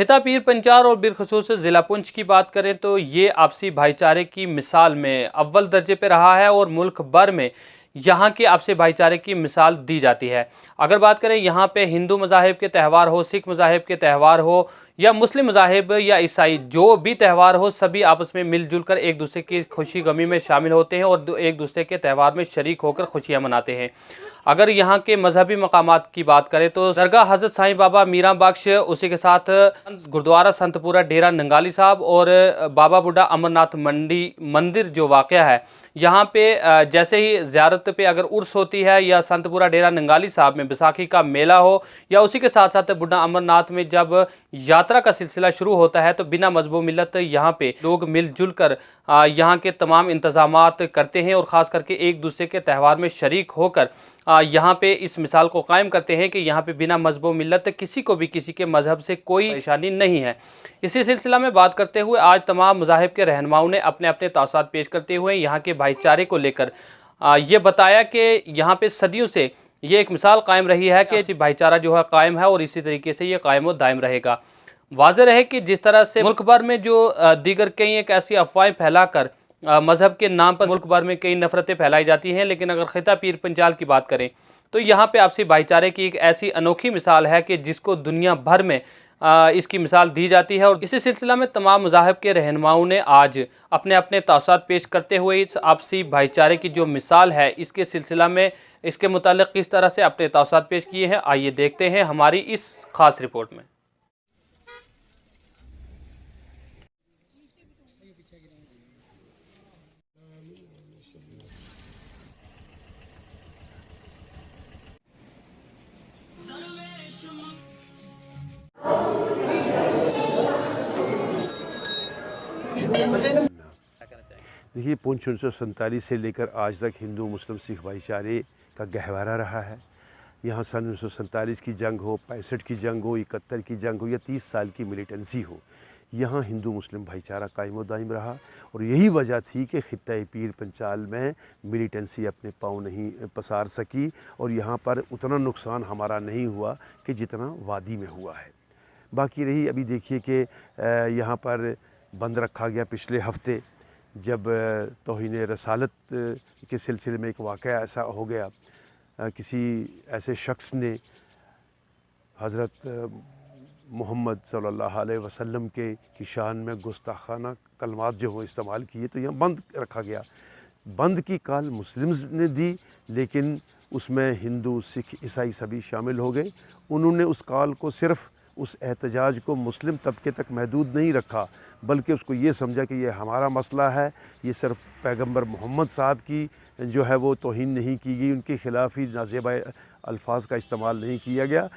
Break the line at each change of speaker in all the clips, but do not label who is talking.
खिता पीर पंचाल और बिलखसूस ज़िला पुंछ की बात करें तो ये आपसी भाईचारे की मिसाल में अव्वल दर्जे पे रहा है और मुल्क भर में यहाँ के आपसी भाईचारे की मिसाल दी जाती है। अगर बात करें यहाँ पे हिंदू मज़ाहिब के त्यौहार हो, सिख मज़ाहिब के त्यौहार हो या मुस्लिम मज़ाहिब या ईसाई जो भी त्यौहार हो, सभी आपस में मिलजुल कर एक दूसरे की खुशी गमी में शामिल होते हैं और एक दूसरे के त्यौहार में शरीक होकर खुशियाँ मनाते हैं। अगर यहाँ के मजहबी मकामात की बात करें तो दरगाह हजरत साईं बाबा मीरा बख्श, उसी के साथ गुरुद्वारा संतपुरा डेरा नंगाली साहब और बाबा बुढ़ा अमरनाथ मंडी मंदिर जो वाक़या है यहाँ पे जैसे ही ज़ियारत पे अगर उर्स होती है या संतपुरा डेरा नंगाली साहब में बैसाखी का मेला हो या उसी के साथ साथ बुढ़ा अमरनाथ में जब यात्रा का सिलसिला शुरू होता है तो बिना मजहब मिलत यहाँ पे लोग मिलजुल कर यहाँ के तमाम इंतजामात करते हैं और ख़ास करके एक दूसरे के त्यौहार में शरीक होकर यहाँ पे इस मिसाल को कायम करते हैं कि यहाँ पे बिना मजहब मिलत किसी को भी किसी के मजहब से कोई परेशानी नहीं है। इसी सिलसिला में बात करते हुए आज तमाम मज़ाहिब के रहनुमाओं ने अपने अपने तासात पेश करते हुए यहाँ के भाईचारे को लेकर ये बताया कि यहाँ पे सदियों से ये एक मिसाल कायम रही है कि भाईचारा जो है कायम है और इसी तरीके से ये कायम व दायम रहेगा। वाज़ेह रहे कि जिस तरह से मुल्क भर में जो दीगर कई एक ऐसी अफवाहें फैलाकर मज़हब के नाम पर मुल्क भर में कई नफ़रतें फैलाई जाती हैं, लेकिन अगर खिता पीर पंचाल की बात करें तो यहाँ पे आपसी भाईचारे की एक ऐसी अनोखी मिसाल है कि जिसको दुनिया भर में इसकी मिसाल दी जाती है। और इसी सिलसिला में तमाम मज़ाहिब के रहनुमाओं ने आज अपने अपने तासात पेश करते हुए इस आपसी भाईचारे की जो मिसाल है इसके सिलसिला में इसके मुतालिक किस तरह से अपने तासात पेश किए हैं, आइए देखते हैं हमारी इस खास रिपोर्ट में।
देखिए, पुंछ 1947 से लेकर आज तक हिंदू मुस्लिम सिख भाईचारे का गहवारा रहा है। यहाँ सन 1947 की जंग हो, 65 की जंग हो, 71 की जंग हो या 30 साल की मिलिटेंसी हो, यहाँ हिंदू मुस्लिम भाईचारा कायम व दायम रहा। और यही वजह थी कि खित्ता पीर पंचाल में मिलिटेंसी अपने पाँव नहीं पसार सकी और यहाँ पर उतना नुकसान हमारा नहीं हुआ कि जितना वादी में हुआ है। बाकी रही, अभी देखिए कि यहाँ पर बंद रखा गया पिछले हफ्ते, जब तौहीन रसालत के सिलसिले में एक वाक़या ऐसा हो गया, किसी ऐसे शख्स ने हज़रत मोहम्मद सल्लल्लाहु अलैहि वसल्लम के की शान में गुस्ताखाना कलमात जो हो इस्तेमाल किए, तो यहाँ बंद रखा गया। बंद की कॉल मुस्लिम्स ने दी, लेकिन उसमें हिंदू सिख ईसाई सभी शामिल हो गए। उन्होंने उस कॉल को सिर्फ़ उस एहतजाज को मुस्लिम तबके तक महदूद नहीं रखा, बल्कि उसको ये समझा कि ये हमारा मसला है, ये सिर्फ पैगंबर मोहम्मद साहब की जो है वो तौहीन नहीं की गई, उनके ख़िलाफ़ ही नाज़ेबा अल्फाज का इस्तेमाल नहीं किया गया।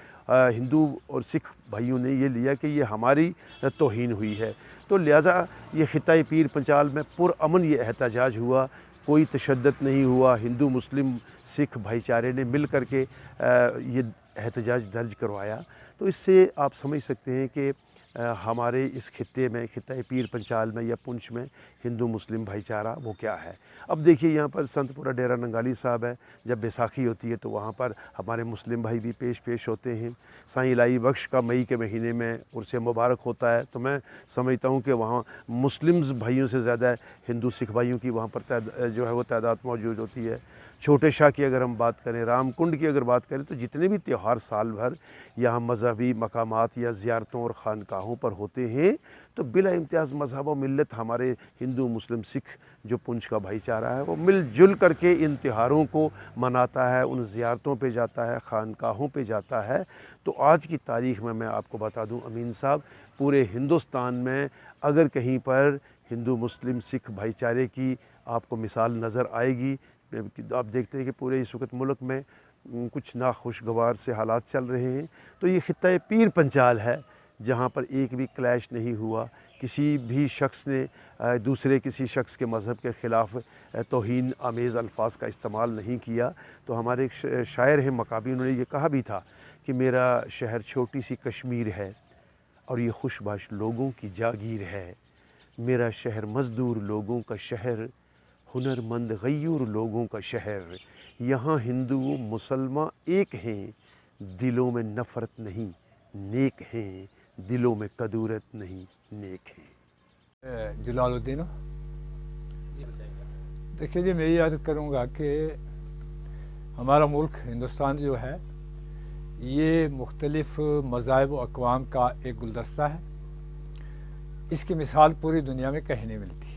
हिंदू और सिख भाइयों ने ये लिया कि ये हमारी तौहीन हुई है। तो लिहाजा ये खित्ता पीर पंचाल में पुरअमन ये एहतजाज हुआ, कोई तशद्दुद नहीं हुआ। हिंदू मुस्लिम सिख भाईचारे ने मिल कर के ये एहतजाज दर्ज करवाया। तो इससे आप समझ सकते हैं कि हमारे इस खित्ते में, खित्ता पीर पंचाल में या पुंछ में हिंदू मुस्लिम भाईचारा वो क्या है। अब देखिए, यहाँ पर संतपुरा डेरा नंगाली साहब है, जब बैसाखी होती है तो वहाँ पर हमारे मुस्लिम भाई भी पेश होते हैं। साईं इलाही बख्श का मई के महीने में उर्स मुबारक होता है, तो मैं समझता हूँ कि वहाँ मुस्लिम्स भाइयों से ज़्यादा हिंदू सिख भाइयों की वहाँ पर जो है वो तादाद मौजूद होती है। छोटे शाह की अगर हम बात करें, रामकुंड की अगर बात करें, तो जितने भी त्यौहार साल भर यहाँ मजहबी मकामात या ज़ियारतों और ख़ानकाहों पर होते हैं, तो बिला इम्तियाज़ मज़हब व मिल्लत हमारे हिंदू मुस्लिम सिख जो पुंछ का भाईचारा है वो मिलजुल करके इन त्योहारों को मनाता है, उन ज़ियारतों पे जाता है, ख़ानकाहों पे जाता है। तो आज की तारीख़ में मैं आपको बता दूं अमीन साहब, पूरे हिंदुस्तान में अगर कहीं पर हिंदू मुस्लिम सिख भाईचारे की आपको मिसाल नज़र आएगी, आप देखते हैं कि पूरे इस वक्त मुल्क में कुछ नाखुशगवार से हालात चल रहे हैं, तो ये खित्ता पीर पंचाल है जहाँ पर एक भी क्लैश नहीं हुआ, किसी भी शख्स ने दूसरे किसी शख्स के मज़हब के ख़िलाफ़ तौहीन आमेज़ अल्फाज का इस्तेमाल नहीं किया। तो हमारे एक शायर हैं मकाबी, उन्होंने ये कहा भी था कि मेरा शहर छोटी सी कश्मीर है और ये खुशबाश लोगों की जागीर है। मेरा शहर मज़दूर लोगों का शहर, हुनरमंद गयूर लोगों का शहर। यहाँ हिंदू मुसलमान एक हैं, दिलों में नफ़रत नहीं, नेक हैं, दिलों में कदूरत नहीं, नेक हैं।
जलालुद्दीन, देखिए जी, मैं ये याद करूँगा कि हमारा मुल्क हिंदुस्तान जो है ये मुख्तलिफ़ मज़ाहिब व अक़वाम का एक गुलदस्ता है। इसकी मिसाल पूरी दुनिया में कहीं नहीं मिलती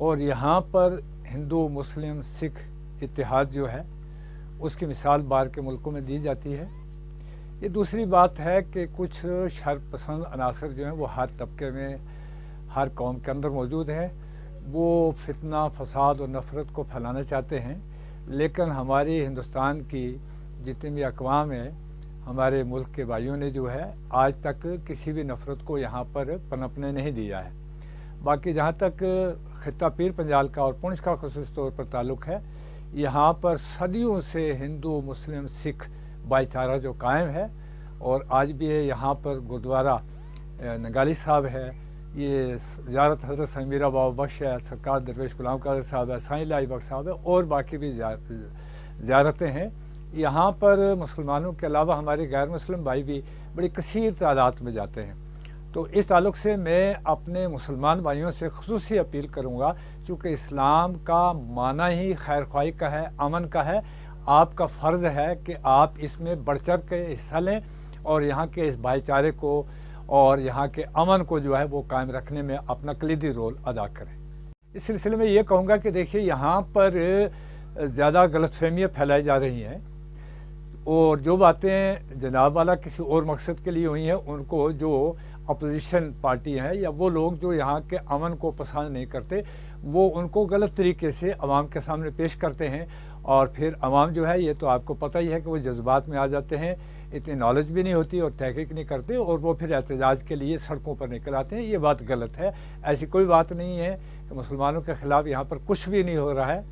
और यहाँ पर हिंदू, मुस्लिम, सिख इत्तेहाद जो है उसकी मिसाल बाहर के मुल्कों में दी जाती है। ये दूसरी बात है कि कुछ शरपसंद अनासर जो हैं वो हर तबके में, हर कौम के अंदर मौजूद हैं। वो फितना, फसाद और नफ़रत को फैलाना चाहते हैं, लेकिन हमारी हिंदुस्तान की जितनी भी अक़वाम है, हमारे मुल्क के भाइयों ने जो है आज तक किसी भी नफ़रत को यहाँ पर पनपने नहीं दिया है। बाकी जहाँ तक खित्ता पीर पंजाल का और पुंछ का ख़ुसूस तौर पर ताल्लुक़ है, यहाँ पर सदियों से हिंदू, मुस्लिम, सिख भाईचारा जो कायम है और आज भी है। यहाँ पर गुरुद्वारा नगाली साहब है, ये ज़ियारत हज़रत साईं मीरा बाबा बख्श है, सरकार दरवेश गुलाम कादिर साहब है, साईं लाई बख्श साहब है और बाकी भी ज़ियारतें हैं। यहाँ पर मुसलमानों के अलावा हमारे गैर मुस्लिम भाई भी बड़ी कसीर तादाद में जाते हैं। तो इस ताल्लुक़ से मैं अपने मुसलमान भाइयों से ख़ुसूसी अपील करूँगा, चूँकि इस्लाम का माना ही खैर ख्वाही का है, अमन का है। आपका फ़र्ज़ है कि आप इसमें बढ़ चढ़ के हिस्सा लें और यहाँ के इस भाईचारे को और यहाँ के अमन को जो है वो कायम रखने में अपना कलीदी रोल अदा करें। इस सिलसिले में ये कहूँगा कि देखिए, यहाँ पर ज़्यादा गलतफहमियाँ फैलाई जा रही हैं और जो बातें जनाब वाला किसी और मकसद के लिए हुई हैं, उनको जो अपोजिशन पार्टी है या वो लोग जो यहाँ के अमन को पसंद नहीं करते, वो उनको गलत तरीके से अवाम के सामने पेश करते हैं और फिर अवाम जो है, ये तो आपको पता ही है कि वो जज्बात में आ जाते हैं, इतनी नॉलेज भी नहीं होती और तहकीक नहीं करते और वो फिर एहतजाज के लिए सड़कों पर निकल आते हैं। ये बात गलत है। ऐसी कोई बात नहीं है कि मुसलमानों के ख़िलाफ़ यहाँ पर कुछ भी नहीं हो रहा है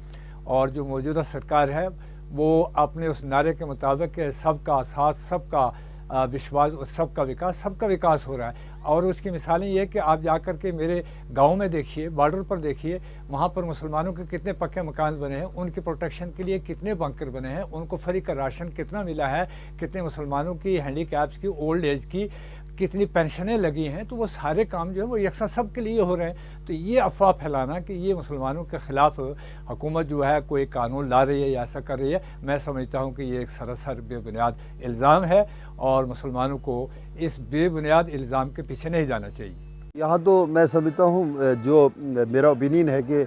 और जो मौजूदा सरकार है वो अपने उस नारे के मुताबिक सबका साथ, सबका विश्वास और सबका विकास हो रहा है। और उसकी मिसालें ये कि आप जाकर के मेरे गांव में देखिए, बॉर्डर पर देखिए, वहाँ पर मुसलमानों के कितने पक्के मकान बने हैं, उनके प्रोटेक्शन के लिए कितने बंकर बने हैं, उनको फ्री का राशन कितना मिला है, कितने मुसलमानों की हैंडीकैप्स की, ओल्ड एज की कितनी पेंशनें लगी हैं। तो वो सारे काम जो है वो यकसा सब के लिए हो रहे हैं। तो ये अफवाह फैलाना कि ये मुसलमानों के ख़िलाफ़ हुकूमत जो है कोई कानून ला रही है या ऐसा कर रही है, मैं समझता हूँ कि ये एक सरासर बेबुनियाद इल्ज़ाम है और मुसलमानों को इस बेबुनियाद इल्ज़ाम के पीछे नहीं जाना चाहिए।
यहाँ तो मैं समझता हूँ, जो मेरा ओपिनियन है कि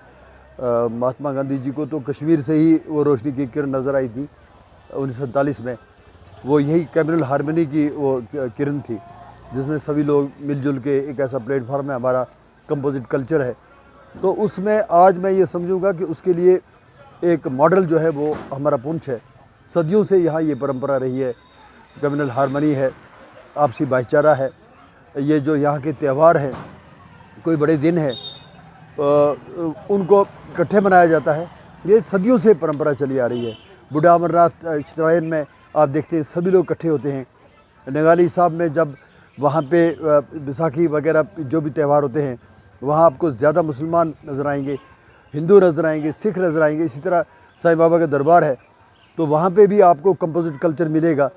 महात्मा गांधी जी को तो कश्मीर से ही वो रोशनी की किरण नज़र आई थी 1947 में। वो यही कम्युनल हारमनी की वो किरण थी जिसमें सभी लोग मिलजुल के, एक ऐसा प्लेटफार्म है, हमारा कंपोजिट कल्चर है। तो उसमें आज मैं ये समझूंगा कि उसके लिए एक मॉडल जो है वो हमारा पुंछ है। सदियों से यहाँ ये परंपरा रही है, कम्युनल हारमनी है, आपसी भाईचारा है। ये जो यहाँ के त्यौहार हैं, कोई बड़े दिन हैं, उनको इकट्ठे मनाया जाता है। ये सदियों से परंपरा चली आ रही है। बूढ़ा अमरनाथ श्राइन में आप देखते हैं सभी लोग इकट्ठे होते हैं। नगाली साहब में जब वहाँ पे बैसाखी वगैरह जो भी त्यौहार होते हैं, वहाँ आपको ज़्यादा मुसलमान नज़र आएंगे, हिंदू नज़र आएंगे, सिख नज़र आएंगे। इसी तरह साईं बाबा का दरबार है तो वहाँ पे भी आपको कंपोजिट कल्चर मिलेगा।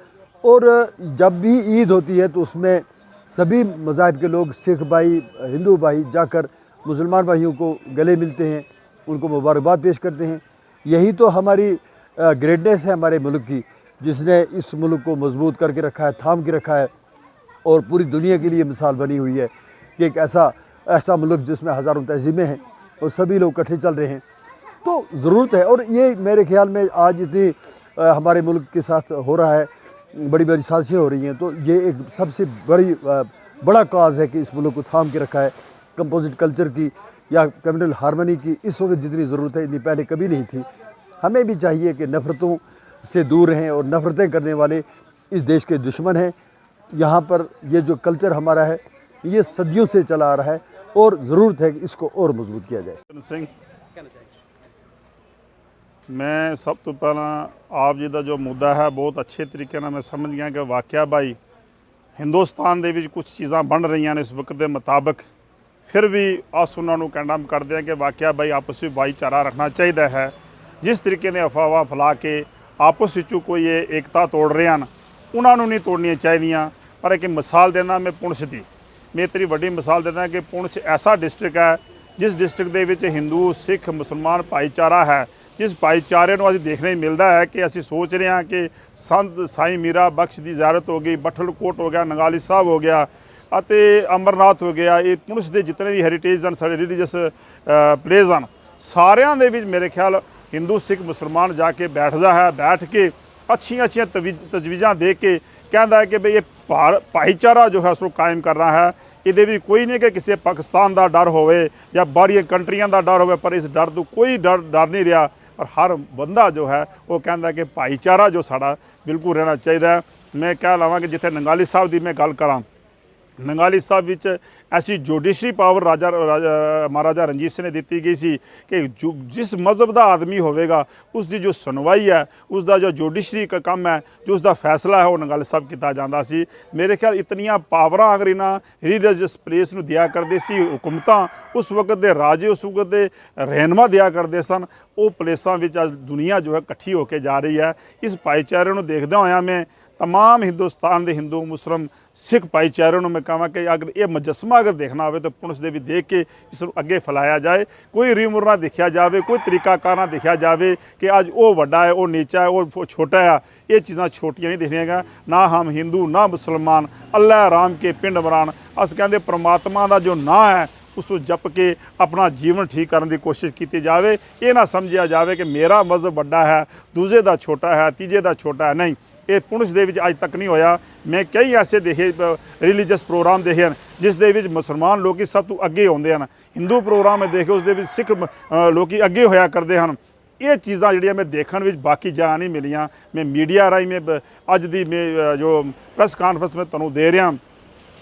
और जब भी ईद होती है तो उसमें सभी मज़ाहिब के लोग, सिख भाई, हिंदू भाई जाकर मुसलमान भाइयों को गले मिलते हैं, उनको मुबारकबाद पेश करते हैं। यही तो हमारी ग्रेटनेस है हमारे मुल्क की, जिसने इस मुल्क को मजबूत करके रखा है, थाम के रखा है और पूरी दुनिया के लिए मिसाल बनी हुई है कि एक ऐसा मुल्क जिसमें हज़ारों तहज़ीमें हैं और सभी लोग इकट्ठे चल रहे हैं। तो ज़रूरत है। और ये मेरे ख्याल में आज इतनी हमारे मुल्क के साथ हो रहा है, बड़ी बड़ी साजिशें हो रही हैं, तो ये एक सबसे बड़ा काज है कि इस मुल्क को थाम के रखा है। कंपोजिट कल्चर की या कम्युनल हारमनी की इस वक्त जितनी ज़रूरत है, इतनी पहले कभी नहीं थी। हमें भी चाहिए कि नफ़रतों से दूर रहें और नफ़रतें करने वाले इस देश के दुश्मन हैं। यहाँ पर ये जो कल्चर हमारा है ये सदियों से चला आ रहा है और ज़रूरत है कि इसको और मजबूत किया जाए।
मैं सब तो पहला आप जी का जो मुद्दा है बहुत अच्छे तरीके मैं समझ गया कि वाकया भाई हिंदुस्तान दे विच कुछ चीज़ां बन रही हैं इस वक्त के मुताबिक, फिर भी अस उन्होंने कंडम करते हैं कि वाकया भाई आपस में भाईचारा रखना चाहिए है। जिस तरीके ने अफवाह फैला के आपस विचों कोई ये एकता तोड़ रहे हैं ਉਹਨਾਂ ਨੂੰ ਨਹੀਂ ਤੋੜਨੀਆਂ ਚਾਹੀਦੀਆਂ। ਪਰ ਇੱਕ ਮਿਸਾਲ ਦੇਣਾ ਮੈਂ ਪੁੰਛ ਦੀ, ਮੈਂ ਤੇਰੀ ਵੱਡੀ ਮਿਸਾਲ ਦੇਣਾ ਕਿ ਪੁੰਛ ਐਸਾ ਡਿਸਟ੍ਰਿਕਟ ਹੈ ਜਿਸ ਡਿਸਟ੍ਰਿਕਟ ਦੇ ਵਿੱਚ ਹਿੰਦੂ ਸਿੱਖ ਮੁਸਲਮਾਨ ਭਾਈਚਾਰਾ ਹੈ, ਜਿਸ ਭਾਈਚਾਰੇ ਨੂੰ ਅਸੀਂ ਦੇਖਣੇ ਨੂੰ ਮਿਲਦਾ ਹੈ ਕਿ ਅਸੀਂ ਸੋਚ ਰਹੇ ਹਾਂ ਕਿ ਸੰਤ ਸਾਈਂ ਮੀਰਾ ਬਖਸ਼ ਦੀ ਜ਼ਿਆਰਤ ਹੋ ਗਈ, ਬਠਲਕੋਟ ਹੋ ਗਿਆ, ਨੰਗਾਲੀ ਸਾਹਿਬ ਹੋ ਗਿਆ ਅਤੇ ਅਮਰਨਾਥ ਹੋ ਗਿਆ। ਇਹ ਪੁੰਛ ਦੇ ਜਿਤਨੇ ਵੀ ਹੈਰੀਟੇਜ ਹਨ, ਸਾਡੇ ਰਿਲੀਜੀਅਸ ਪਲੇਸ ਹਨ, ਸਾਰਿਆਂ ਦੇ ਵਿੱਚ ਮੇਰੇ ਖਿਆਲ ਹਿੰਦੂ ਸਿੱਖ ਮੁਸਲਮਾਨ ਜਾ ਕੇ ਬੈਠਦਾ ਹੈ, ਬੈਠ ਕੇ ਅੱਛੀਆਂ ਤਜਵੀਜ਼ਾਂ ਦੇ ਕੇ ਕਹਿੰਦਾ ਹੈ ਕਿ ਬਈ ਇਹ ਭਾਈਚਾਰਾ ਜੋ ਹੈ ਉਸ ਨੂੰ ਕਾਇਮ ਕਰਨਾ ਹੈ। ਇਹਦੇ ਵੀ ਕੋਈ ਨਹੀਂ ਕਿ ਕਿਸੇ ਪਾਕਿਸਤਾਨ ਦਾ ਡਰ ਹੋਵੇ ਜਾਂ ਬਾਹਰੀਆਂ ਕੰਟਰੀਆਂ ਦਾ ਡਰ ਹੋਵੇ, ਪਰ ਇਸ ਡਰ ਤੋਂ ਕੋਈ ਡਰ ਨਹੀਂ ਰਿਹਾ। ਪਰ ਹਰ ਬੰਦਾ ਜੋ ਹੈ ਉਹ ਕਹਿੰਦਾ ਕਿ ਭਾਈਚਾਰਾ ਜੋ ਸਾਡਾ ਬਿਲਕੁਲ ਰਹਿਣਾ ਚਾਹੀਦਾ ਹੈ। ਮੈਂ ਕਹਿ ਲਵਾਂ ਕਿ ਜਿੱਥੇ ਨੰਗਾਲੀ ਸਾਹਿਬ ਦੀ ਮੈਂ ਗੱਲ ਕਰਾਂ, ਨੰਗਾਲੀ ਸਾਹਿਬ ਵਿੱਚ ਐਸੀ ਜੁਡੀਸ਼ਰੀ ਪਾਵਰ ਮਹਾਰਾਜਾ ਰਣਜੀਤ ਸਿੰਘ ਨੇ ਦਿੱਤੀ ਗਈ ਸੀ ਕਿ ਜਿਸ ਮਜ਼ਹਬ ਦਾ ਆਦਮੀ ਹੋਵੇਗਾ ਉਸ ਦੀ ਜੋ ਸੁਣਵਾਈ ਹੈ, ਉਸ ਦਾ ਜੋ ਜੁਡੀਸ਼ਰੀ ਦਾ ਕੰਮ ਹੈ, ਜੋ ਉਸ ਦਾ ਫੈਸਲਾ ਹੈ, ਉਹ ਨੰਗਾਲੀ ਸਾਹਿਬ ਕੀਤਾ ਜਾਂਦਾ ਸੀ। ਮੇਰੇ ਖਿਆਲ ਇਤਨੀਆਂ ਪਾਵਰਾਂ ਅਗਰ ਇਹਨਾਂ ਰਿਲੀਜੀਅਸ ਪਲੇਸ ਨੂੰ ਦਿਆ ਕਰਦੇ ਸੀ ਹੁਕੂਮਤਾਂ, ਉਸ ਵਕਤ ਦੇ ਰਾਜੇ, ਉਸ ਵਕਤ ਦੇ ਰਹਿਨੁਮਾ ਦਿਆ ਕਰਦੇ ਸਨ। ਉਹ ਪਲੇਸਾਂ ਵਿੱਚ ਅੱਜ ਦੁਨੀਆ ਜੋ ਹੈ ਇਕੱਠੀ ਹੋ ਕੇ ਜਾ ਰਹੀ ਹੈ। ਇਸ ਭਾਈਚਾਰੇ ਨੂੰ ਦੇਖਦਿਆਂ ਹੋਇਆਂ ਮੈਂ तमाम हिंदुस्तान के हिंदू मुस्लिम सिख भाईचारे में कहा कि अगर ये मुजस्मा अगर देखना हो तो पुंछ दे देख के इस अगे फैलाया जाए, कोई रीमुर ना देखा जाए, कोई तरीकाकार ना देखा जाए कि अज वो वड्डा है, वो नीचा है, वो छोटा है। ये चीज़ां छोटियां नहीं देखनियां। ना हम हिंदू ना मुसलमान अल्लाह राम के पिंड मरान। अस कहते परमात्मा का जो ना है उसको जप के अपना जीवन ठीक करने की कोशिश की जाए। ये ना समझा जाए कि मेरा मजहब वड्डा है, दूजे का छोटा है, तीजे का छोटा है। नहीं, ये पुंछ दे विच अज तक नहीं होया। मैं कई ऐसे देखे रिलीजियस प्रोग्राम देखे हैं जिस दे विच मुसलमान लोग सब तो अगे आते हैं, हिंदू प्रोग्राम में देखे उस दे विच सिख लोग अगे होया करते हैं। ये चीज़ां जिहड़ियां मैं देखने में बाकी जगह नहीं मिलियां। मैं मीडिया राही में अज दी मैं जो प्रेस कॉन्फ्रेंस में तुहानूं दे रहा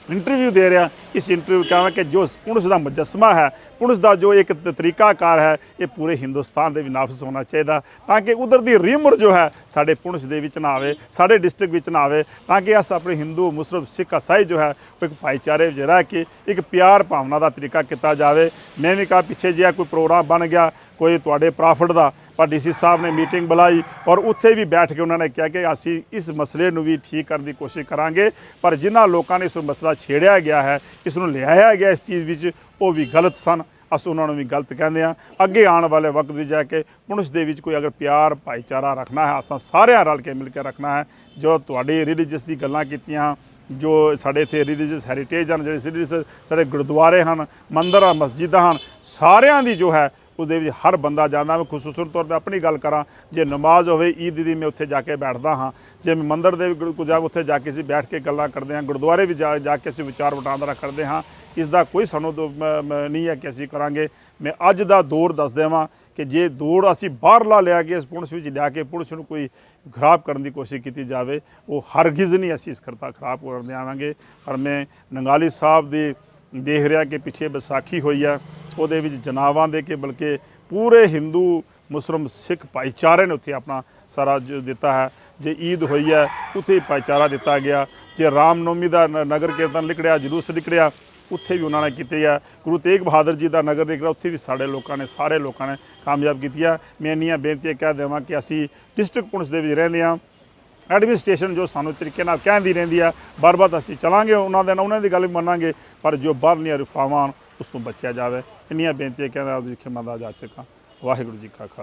इंटरव्यू दे रहा, इस इंटरव्यू कहा कि जो पुंछ का मुजस्मा है, पुंछ का जो एक तरीकाकार है, ये पूरे हिंदुस्तान के भी नाफिज होना चाहिए ताकि उधर की रीमर जो है साढ़े पुंछ दे विच ना आवे, साढ़े डिस्ट्रिक्ट विच ना आवे, ताकि अस अपने हिंदू मुस्लिम सिख ईसाई जो है वो एक भाईचारे में रह के एक प्यार भावना का तरीका किया जाए। मैं भी कहा पिछे जिहा कोई प्रोग्राम बन गया कोई तुहाडे प्रॉफिट का, पर DC साहब ने मीटिंग बुलाई और उत्थे भी बैठ के उन्होंने कहा कि असी इस मसले नूं भी ठीक करने की कोशिश करांगे। पर जिन्हां लोगों ने इस मसला छेड़िया गया है, इसनूं लियाया गया इस चीज़ विच, वो भी गलत सन। अस उन्होंने भी गलत कहते हैं। अगे आने वाले वक्त में जाके पुंछ दे विच कोई अगर प्यार भाईचारा रखना है, असां सारिआं रल के मिल के रखना है। जो तुहाडी रिलीजियस दी गल्लां कीतियां, जो साढ़े इत्थे रिलीजियस हैरीटेज हैं, जो रिलीजियस साढ़े गुरुद्वारे हैं, मंदिर हैं, मस्जिदां हैं, सारिआं दी जो है उसदे विच हर बंदा जाना। मैं खसूसन तौर पर अपनी गल करा, जे नमाज होवे ईद दी मैं उत्थे जाके बैठदा हाँ, जे मैं मंदिर दे कुछ उत्थे जाके असीं बैठ के गल्लां करदे हां, गुरुद्वारे भी जाके असीं विचार वटांदरा करदे हां। इसका कोई सानूं नहीं है कि असीं करांगे। मैं अज दा दौर दस देवां कि जे दौड़ असीं बाहरला लिया के इस पुंछ विच लिया के पुंछ नूं कोई खराब करने की कोशिश की जाए, वो हरगिज़ नहीं असीं इस करता खराब कर देवांगे। पर मैं नंगाली साहब दी देख रहा कि पिछे बैसाखी हुई है, ਉਹਦੇ ਵਿੱਚ ਜਨਾਬਾਂ ਦੇ के बल्कि पूरे हिंदू मुस्लिम सिख भाईचारे ने उत्थे अपना सारा जो दिता है। जे ईद हुई है उत्थे भाईचारा दिता गया, जे रामनवमी का नगर कीर्तन निकलिया, जुलूस निकलिया, उत्थे भी उन्होंने की है। गुरु तेग बहादुर जी का नगर निकला, उत्थे भी साढ़े लोगों ने सारे लोगों ने कामयाब की। मैं इन्नियां बेनतियां कह देवां कि असी डिस्ट्रिक्ट पुंछ दे विच रहिंदे हां, एडमिनिस्ट्रेशन जो सानू तरीके नाल कहती रहती है, बार बार असीं चलांगे, उन्होंने की गल भी मनांगे, पर जो बाहरलियां रिफावां उस तो बचिया जाए। इन्नियां बेनतियां कहना खिमा दा जा चुका। वाहिगुरू जी का खालसा।